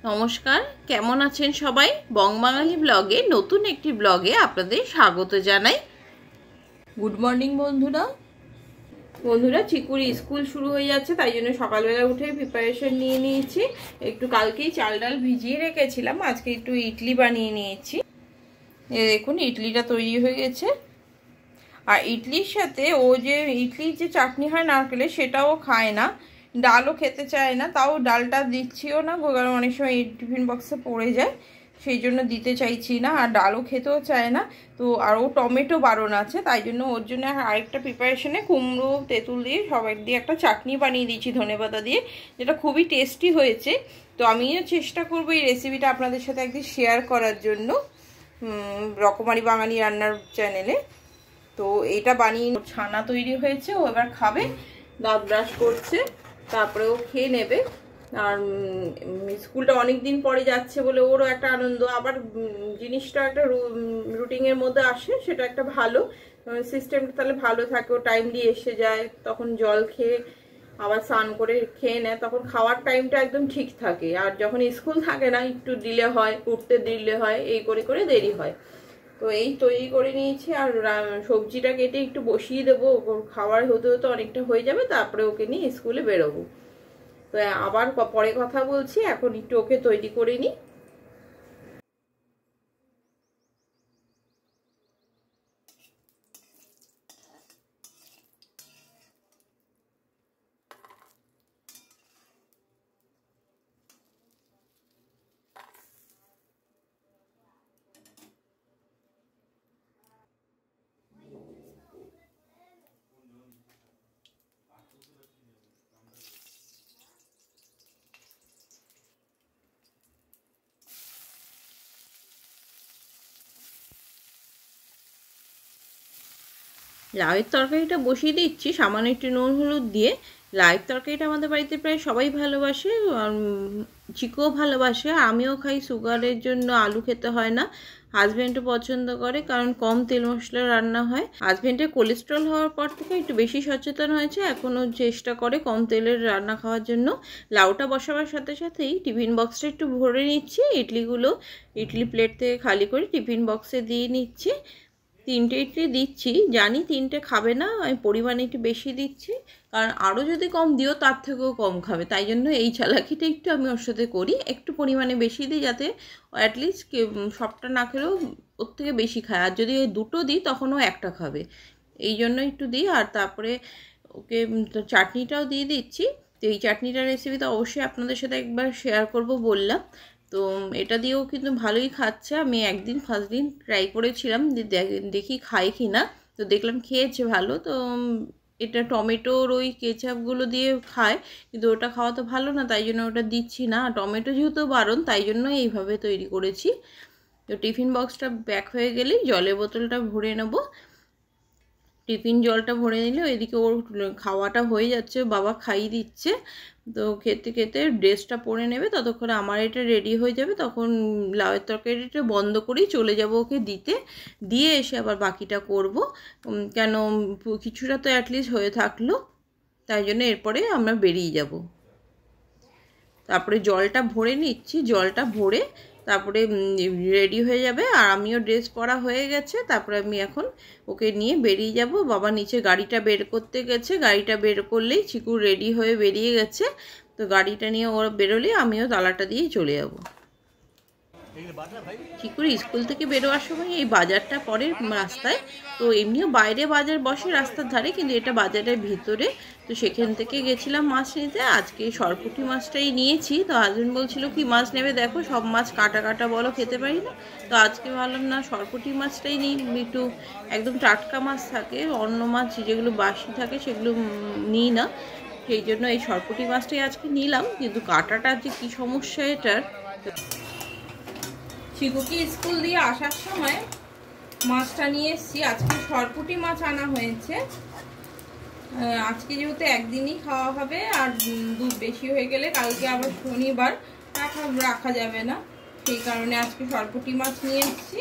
নমস্কার, কেমন আছেন সবাই? বংবাঙালি ব্লগে নতুন একটি ব্লগে আপনাদের স্বাগত জানাই। গুড মর্নিং বন্ধুরা, চিকুর স্কুল শুরু হয়ে যাচ্ছে, তাই জন্য সকালবেলা উঠে প্রিপারেশন নিয়ে নিয়েছি। একটু কালকেই চাল ডাল ভিজিয়ে রেখেছিলাম, আজকে একটু ইডলি বানিয়ে নিয়েছি। দেখুন ইডলিটা তৈরি হয়ে গেছে। আর ইডলির সাথে ও যে ইডলির যে চাটনি হয় নারকেলের, সেটাও খায় না, ডালও খেতে চায় না। তাও ডালটা দিচ্ছিও না, কারণ অনেক সময় টিফিন বক্সে পড়ে যায়, সেই জন্য দিতে চাইছি না। আর ডালও খেতেও চায় না। তো আর ও টমেটো বারণ আছে, তাই জন্য ওর জন্য আরেকটা প্রিপারেশনে কুমড়ো তেঁতুল দিয়ে সবাই দিয়ে একটা চাটনি বানিয়ে দিয়েছি ধনেপাতা দিয়ে, যেটা খুবই টেস্টি হয়েছে। তো আমিও চেষ্টা করবো এই রেসিপিটা আপনাদের সাথে একদিন শেয়ার করার জন্য রকমারি বাঙালি রান্নার চ্যানেলে। তো এটা বানিয়ে ছানা তৈরি হয়েছে, ও এবার খাবে, দাঁত ব্রাশ করছে, তারপরে ও খেয়ে নেবে। আর স্কুলটা অনেক দিন পরে যাচ্ছে বলে ওরও একটা আনন্দ, আবার জিনিসটা একটা রুটিনের মধ্যে আসে, সেটা একটা ভালো সিস্টেমটা, তাহলে ভালো থাকে। ও টাইমলি এসে যায়, তখন জল খেয়ে আবার স্নান করে খেয়ে নেয়, তখন খাওয়ার টাইমটা একদম ঠিক থাকে। আর যখন স্কুল থাকে না, একটু ডিলে হয়, উঠতে ডিলে হয়, এই করে করে দেরি হয়। তো এই তৈরি করে নিয়েছি। আর সবজিটা কেটে একটু বসিয়ে দেবো, খাওয়ার হতে হতে অনেকটা হয়ে যাবে, তারপরে ওকে নিয়ে স্কুলে বেরোবো। তো আবার পরে কথা বলছি, এখন একটু ওকে তৈরি করে নিই। লাউয়ের তরকারিটা বসিয়ে দিচ্ছি সামান্য একটু নুন হলুদ দিয়ে। লাউয়ের তরকারিটা আমাদের বাড়িতে প্রায় সবাই ভালোবাসে, চিকুও ভালোবাসে, আমিও খাই। সুগারের জন্য আলু খেতে হয় না, হাজব্যান্ডও পছন্দ করে, কারণ কম তেল মশলা রান্না হয়। হাজব্যান্ডের কোলেস্ট্রল হওয়ার পর থেকে একটু বেশি সচেতন হয়েছে, এখনও চেষ্টা করে কম তেলের রান্না খাওয়ার জন্য। লাউটা বসাবার সাথে সাথেই টিফিন বক্সটা একটু ভরে নিচ্ছি, ইডলি প্লেট থেকে খালি করে টিফিন বক্সে দিয়ে নিচ্ছি। 3টে ইডলি দিচ্ছি, জানি 3টে খাবে না, আমি পরিমাণে একটু বেশি দিচ্ছি, কারণ আরও যদি কম দিও তার থেকেও কম খাবে, তাই জন্য এই চালাকিটা একটু আমি ওর সাথে করি, একটু পরিমাণে বেশি দিই, যাতে অ্যাটলিস্ট সবটা না খেলেও ওর থেকে বেশি খায়। আর যদি ওই 2টো দিই তখনও একটা খাবে, এই জন্য একটু দিই। আর তারপরে ওকে চাটনিটাও দিয়ে দিচ্ছি। তো এই চাটনিটার রেসিপি তো অবশ্যই আপনাদের সাথে একবার শেয়ার করব বললাম। তো এটা দিয়েও কিন্তু ভালোই খাচ্ছে। আমি একদিন ফার্স্ট দিন ট্রাই করেছিলাম, দেখি খাই কি না, তো দেখলাম খেয়েছে ভালো। তো এটা টমেটোর ওই কেচাপগুলো দিয়ে খায়, কিন্তু ওটা খাওয়া তো ভালো না, তাই জন্য ওটা দিচ্ছি না। টমেটো যেহেতু বারণ, তাই জন্য এইভাবে তৈরি করেছি। তো টিফিন বক্সটা প্যাক হয়ে গেলেই জলের বোতলটা ভরে নেব। টিফিন জলটা ভরে নিলে এদিকে ওর খাওয়াটা হয়ে যাচ্ছে, বাবা খাইয়ে দিচ্ছে। তো খেতে খেতে ড্রেসটা পরে নেবে, ততক্ষণে আমার এটা রেডি হয়ে যাবে। তখন লাউয়ের তরকারিটা বন্ধ করেই চলে যাব ওকে দিতে, দিয়ে এসে আবার বাকিটা করব। কেন কিছুটা তো অ্যাটলিস্ট হয়ে থাকলো, তাই জন্য এরপরে আমরা বেরিয়ে যাব। তারপরে জলটা ভরে নিচ্ছি, জলটা ভরে তারপরে রেডি হয়ে যাবে। আর আমিও ড্রেস পরা হয়ে গেছে, তারপরে আমি এখন ওকে নিয়ে বেরিয়ে যাব। বাবা নিচে গাড়িটা বের করতে গেছে, গাড়িটা বের করলেই চিকু রেডি হয়ে বেরিয়ে গেছে। তো গাড়িটা নিয়ে ওরা বেরোলেই আমিও তালাটা দিয়ে চলে যাব। চিকুর স্কুল থেকে বেরোয়ার সময় এই বাজারটা পড়ে রাস্তায়। তো এমনিও বাইরে বাজার বসে রাস্তার ধারে, কিন্তু এটা বাজারের ভিতরে। তো সেখান থেকে গেছিলাম মাছ নিতে, আজকে সরপুঁটি মাছটাই নিয়েছি। তো হাজবেন্ড বলছিল কি মাছ নেবে, দেখো সব মাছ কাটা কাটা বলো, খেতে পারি না। তো আজকে ভাবলাম না, সরপুঁটি মাছটাই নিই, একটু একদম টাটকা মাছ থাকে, অন্য মাছ যেগুলো বাসি থাকে সেগুলো নিই না, সেই জন্য এই সরপুঁটি মাছটাই আজকে নিলাম। কিন্তু কাটাটার যে কী সমস্যা এটার। চিকুকে স্কুল দিয়ে আসার সময় মাছটা নিয়ে এসেছি, আজকে সরপুঁটি মাছ আনা হয়েছে। আজকে যেহেতু একদিনই খাওয়া হবে, আর দুধ বেশি হয়ে গেলে কালকে আবার শনিবার রাখা যাবে না, সেই কারণে আজকে সরপুঁটি মাছ নিয়ে এসেছি।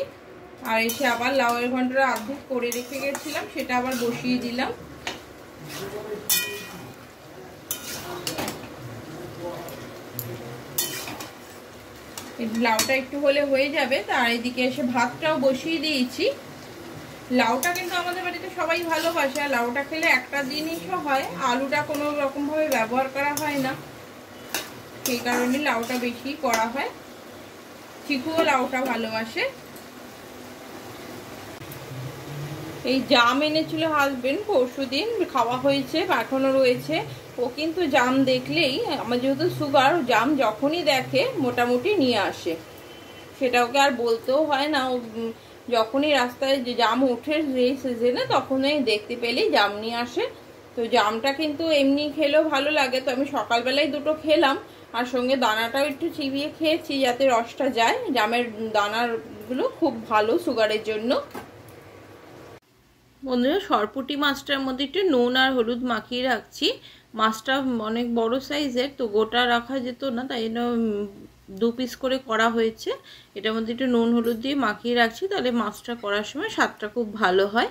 আর এসে আবার লাউয়ের ঘন্টটা অর্ধেক করে রেখে গেছিলাম, সেটা আবার বসিয়ে দিলাম। লাউটা একটু হলে হয়ে যাবে। তার এদিকে এসে ভাতটাও বসিয়ে দিয়েছি। লাউটা কিন্তু আমাদের বাড়িতে সবাই ভালোবাসে, আর লাউটা খেলে একটা জিনিসও হয়, আলুটা কোনো রকমভাবে ব্যবহার করা হয় না, সেই কারণে লাউটা বেশি করা হয়। চিকুও লাউটা ভালোবাসে। এই জাম এনেছিল হাজবেন্ড পরশুদিন, খাওয়া হয়েছে, এখনো রয়েছে। ও কিন্তু জাম দেখলেই, আমার যেহেতু সুগার, জাম যখনই দেখে মোটামুটি নিয়ে আসে, সেটা ওকে আর বলতেও হয় না। ও যখনই রাস্তায় যে জাম ওঠে এই সিজনে, তখনই দেখতে পেলেই জাম নিয়ে আসে। তো জামটা কিন্তু এমনি খেলেও ভালো লাগে। তো আমি সকালবেলায় দুটো খেলাম, আর সঙ্গে দানাটাও একটু চিবিয়ে খেয়েছি যাতে রসটা যায়। জামের দানাগুলো খুব ভালো সুগারের জন্য। বন্ধুরা, সরপুঁটি মাছটার মধ্যে একটু নুন আর হলুদ মাখিয়ে রাখছি। মাছটা অনেক বড় সাইজের, তো গোটা রাখা যেত না, তাই জন্য 2 পিস করে করা হয়েছে। এটার মধ্যে একটু নুন হলুদ দিয়ে মাখিয়ে রাখছি, তাহলে মাছটা করার সময় স্বাদটা খুব ভালো হয়।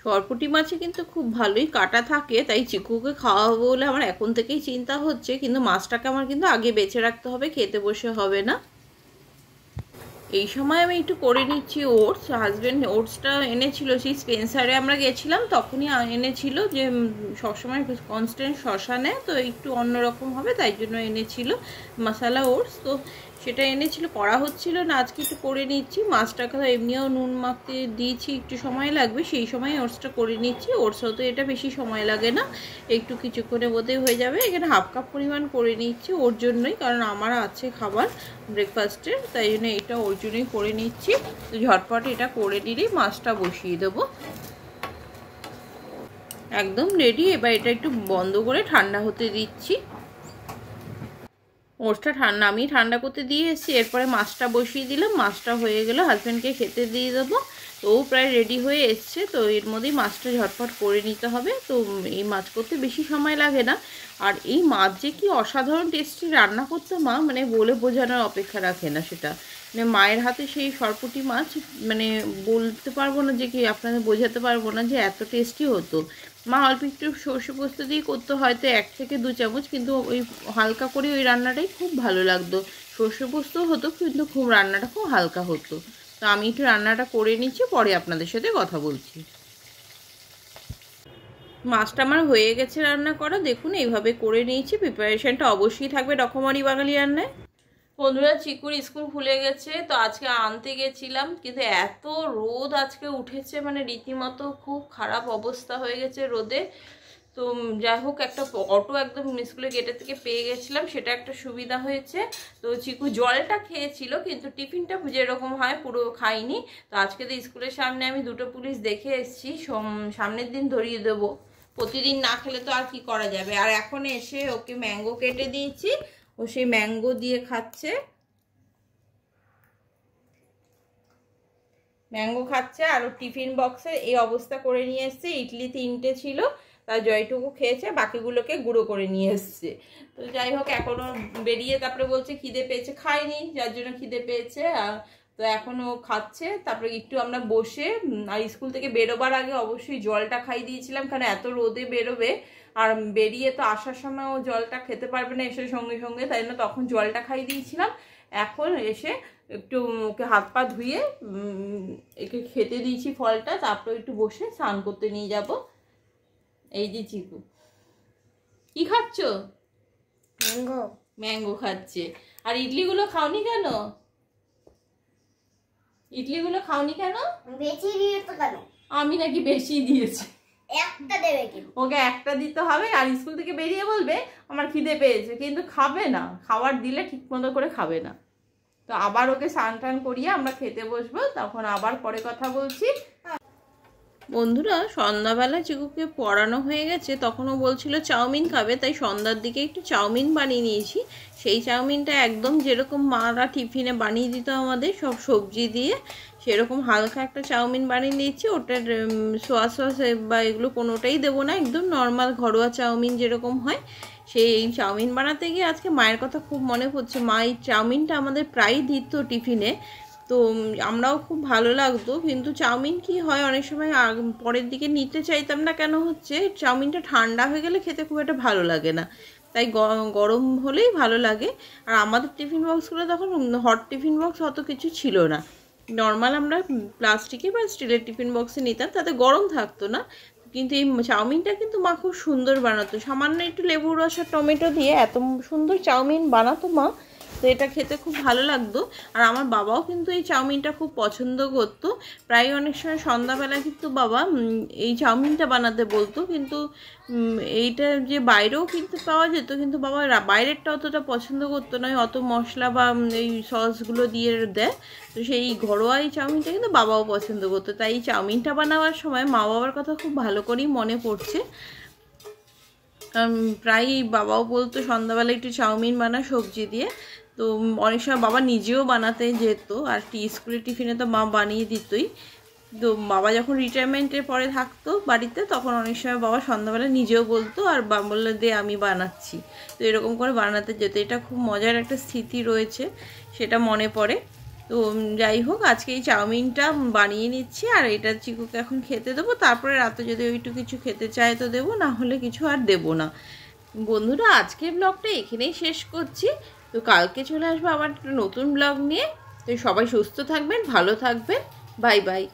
সরপুঁটি মাছে কিন্তু খুব ভালোই কাটা থাকে, তাই চিকুকে খাওয়াবো বলে আমার এখন থেকেই চিন্তা হচ্ছে, কিন্তু মাছটাকে আমার কিন্তু আগে বেছে রাখতে হবে, খেতে বসে হবে না। এই সময় আমি একটু করে নিচ্ছি ওটস। হাজব্যান্ড ওটসটা এনেছিল, সেই স্পেন্সারে আমরা গেছিলাম তখনই এনেছিল, যে সবসময় কনস্ট্যান্ট শশা নেয়, তো একটু অন্যরকম হবে তাই জন্য এনেছিল মশলা ওটস। তো সেটা এনেছিল, করা হচ্ছিল না, আজকে একটু করে নিচ্ছি। মাছটাকে এমনিও নুন মাখতে দিয়েছি, একটু সময় লাগবে, সেই সময় ওটসটা করে নিচ্ছি। ওটসও তো এটা বেশি সময় লাগে না, একটু কিছুক্ষণের মধ্যেই হয়ে যাবে। এখানে 1/2 কাপ পরিমাণ করে নিচ্ছি ওর জন্যই, কারণ আমার আছে খাবার ব্রেকফাস্টের, তাই জন্য এটা ওর জন্যই করে নিচ্ছি। তো ঝটপট এটা করে নিলেই মাছটা বসিয়ে দেবো। একদম রেডি। এবার এটা একটু বন্ধ করে ঠান্ডা হতে দিচ্ছি। ওটসটা আমি ঠান্ডা করতে দিয়ে এসেছি, এরপরে মাছটা বসিয়ে দিলাম। মাছটা হয়ে গেলে হাজব্যান্ডকে খেতে দিয়ে দেবো। তো ও প্রায় রেডি হয়ে এসছে, তো এর মধ্যেই মাছটা ঝটপট করে নিতে হবে। তো এই মাছ করতে বেশি সময় লাগে না। আর এই মাছ যে কি অসাধারণ টেস্টি রান্না করতে মা, মানে বলে বোঝানোর অপেক্ষা রাখে না সেটা। মানে মায়ের হাতে সেই সরপুঁটি মাছ, মানে বলতে পারবো না যে কি, আপনাদের বোঝাতে পারবো না যে এত টেস্টি হতো। মা অল্প একটু সর্ষে পোস্ত দিয়ে করতে হয়তো 1 থেকে 2 চামচ, কিন্তু ওই হালকা করে ওই রান্নাটাই খুব ভালো লাগতো। সর্ষে পোস্ত হতো কিন্তু খুব রান্নাটা খুব হালকা হতো। তো আমি একটু রান্নাটা করে নিচ্ছি, পরে আপনাদের সাথে কথা বলছি। মাছটা আমার হয়ে গেছে রান্না করা, দেখুন এইভাবে করে নিয়েছি। প্রিপারেশনটা অবশ্যই থাকবে রকমারি বাঙালি রান্নায়। বন্ধুরা, চিকুর স্কুল খুলে গেছে, তো আজকে আনতে গেছিলাম, কিন্তু এত রোদ আজকে উঠেছে, মানে রীতিমতো খুব খারাপ অবস্থা হয়ে গেছে রোদে। তো যাই হোক, একটা অটো একদম স্কুলের গেটের থেকে পেয়ে গেছিলাম, সেটা একটা সুবিধা হয়েছে। তো চিকু জলটা খেয়েছিল, কিন্তু টিফিনটা যেরকম হয় পুরো খাইনি। তো আজকে তো স্কুলের সামনে আমি 2টো পুলিশ দেখে এসেছি, সামনের দিন ধরিয়ে দেবো। প্রতিদিন না খেলে তো আর কি করা যাবে। আর এখন এসে ওকে ম্যাঙ্গো কেটে দিয়েছি, ও সেই ম্যাঙ্গো দিয়ে খাচ্ছে। ম্যাঙ্গো খাচ্ছে, আর ও টিফিন বক্সে এই অবস্থা করে নিয়ে এসছে। ইডলি 3টে ছিল, তার জয়টুকু খেয়েছে, বাকিগুলোকে গুঁড়ো করে নিয়ে এসছে। তো যাই হোক, এখনও বেরিয়ে তারপরে বলছে খিদে পেয়েছে, খায়নি যার জন্য খিদে পেয়েছে। তো এখনও খাচ্ছে। তারপরে একটু আমরা বসে, আর স্কুল থেকে বেরোবার আগে অবশ্যই জলটা খাইয়ে দিয়েছিলাম, কারণ এত রোদে বেরোবে, আর বেরিয়ে তো আসার সময় ও জলটা খেতে পারবে না এসে সঙ্গে সঙ্গে, তাই জন্য তখন জলটা খাইয়ে দিয়েছিলাম। এখন এসে একটু ওকে হাত পা ধুয়ে একে খেতে দিয়েছি ফলটা, তারপর একটু বসে স্নান করতে নিয়ে যাব। এই যে চিকু কি খাচ্ছ? ম্যাঙ্গো। ম্যাঙ্গো খাচ্ছে। আর ইডলিগুলো খাওনি কেন? ইডলিগুলো খাওনি কেন? বেশি দিয়েছো কেন? আমি নাকি বেশি দিয়েছি। একটা দেবে কি? ওকে একটা দিতে হবে, আর স্কুল থেকে বেরিয়ে বলবে আমার খিদে পেয়েছে, কিন্তু খাবে না। খাবার দিলে ঠিক মতো করে খাবে না। তো আবার ওকে স্নান টান করিয়ে আমরা খেতে বসবো, তখন আবার পরে কথা বলছি। বন্ধুরা, সন্ধ্যাবেলা চিকুকে পড়ানো হয়ে গেছে, তখনও বলছিল চাউমিন খাবে, তাই সন্ধ্যার দিকে একটু চাউমিন বানিয়ে নিয়েছি। সেই চাউমিনটা একদম যেরকম মারা টিফিনে বানিয়ে দিত আমাদের সব সবজি দিয়ে, সেরকম হালকা একটা চাউমিন বানিয়ে নিয়েছি। ওটার সোয়া সস বা এগুলো কোনোটাই দেবো না, একদম নর্মাল ঘরোয়া চাউমিন যেরকম হয় সেই চাউমিন বানাতে গিয়ে আজকে মায়ের কথা খুব মনে পড়ছে। মা এই চাউমিনটা আমাদের প্রায়ই দিত টিফিনে, তো আমরাও খুব ভালো লাগতো। কিন্তু চাউমিন কি হয়, অনেক সময় পরের দিকে নিতে চাইতাম না, কেন হচ্ছে চাউমিনটা ঠান্ডা হয়ে গেলে খেতে খুব একটা ভালো লাগে না। তাই গরম হলেই ভালো লাগে। আর আমাদের টিফিন বক্সগুলো তখন হট টিফিন বক্স অত কিছু ছিল না, নর্মাল আমরা প্লাস্টিকের বা স্টিলের টিফিন বক্সে নিতাম, তাতে গরম থাকতো না। কিন্তু এই চাউমিনটা কিন্তু মা খুব সুন্দর বানাতো, সামান্য একটু লেবুর রস আর টমেটো দিয়ে এত সুন্দর চাউমিন বানাতো মা, তো এটা খেতে খুব ভালো লাগতো। আর আমার বাবাও কিন্তু এই চাউমিনটা খুব পছন্দ করতো, প্রায় অনেক সময় সন্ধ্যাবেলা কিন্তু বাবা এই চাউমিনটা বানাতে বলতো। কিন্তু এইটা যে বাইরেও কিন্তু পাওয়া যেত, কিন্তু বাবা বাইরেরটা অতটা পছন্দ করতো না, অত মশলা বা এই সসগুলো দিয়ে দেয়। তো সেই ঘরোয়া এই চাউমিনটা কিন্তু বাবাও পছন্দ করতো, তাই এই চাউমিনটা বানাবার সময় মা বাবার কথা খুব ভালো করেই মনে পড়ছে। প্রায়ই বাবাও বলতো সন্ধ্যাবেলা একটু চাউমিন বানা সবজি দিয়ে। তো অনেক সময় বাবা নিজেও বানাতে যেত, আর স্কুলের টিফিনে তো মা বানিয়ে দিতই। তো বাবা যখন রিটায়ারমেন্টের পরে থাকতো বাড়িতে, তখন অনেক সময় বাবা সন্ধ্যাবেলা নিজেও বলতো, আর বাবা বললে দে আমি বানাচ্ছি। তো এরকম করে বানাতে যেত, এটা খুব মজার একটা স্মৃতি রয়েছে, সেটা মনে পড়ে। তো যাই হোক, আজকে এই চাউমিনটা বানিয়ে নিচ্ছি, আর এটা চিকুকে এখন খেতে দেবো, তারপরে রাতে যদি একটু কিছু খেতে চায় তো দেবো, না হলে কিছু আর দেবো না। বন্ধুরা, আজকের ব্লগটা এখানেই শেষ করছি। তো কালকে চলে আসবো আবার একটা নতুন ব্লগ নিয়ে। তো সবাই সুস্থ থাকবেন, ভালো থাকবেন, বাই বাই।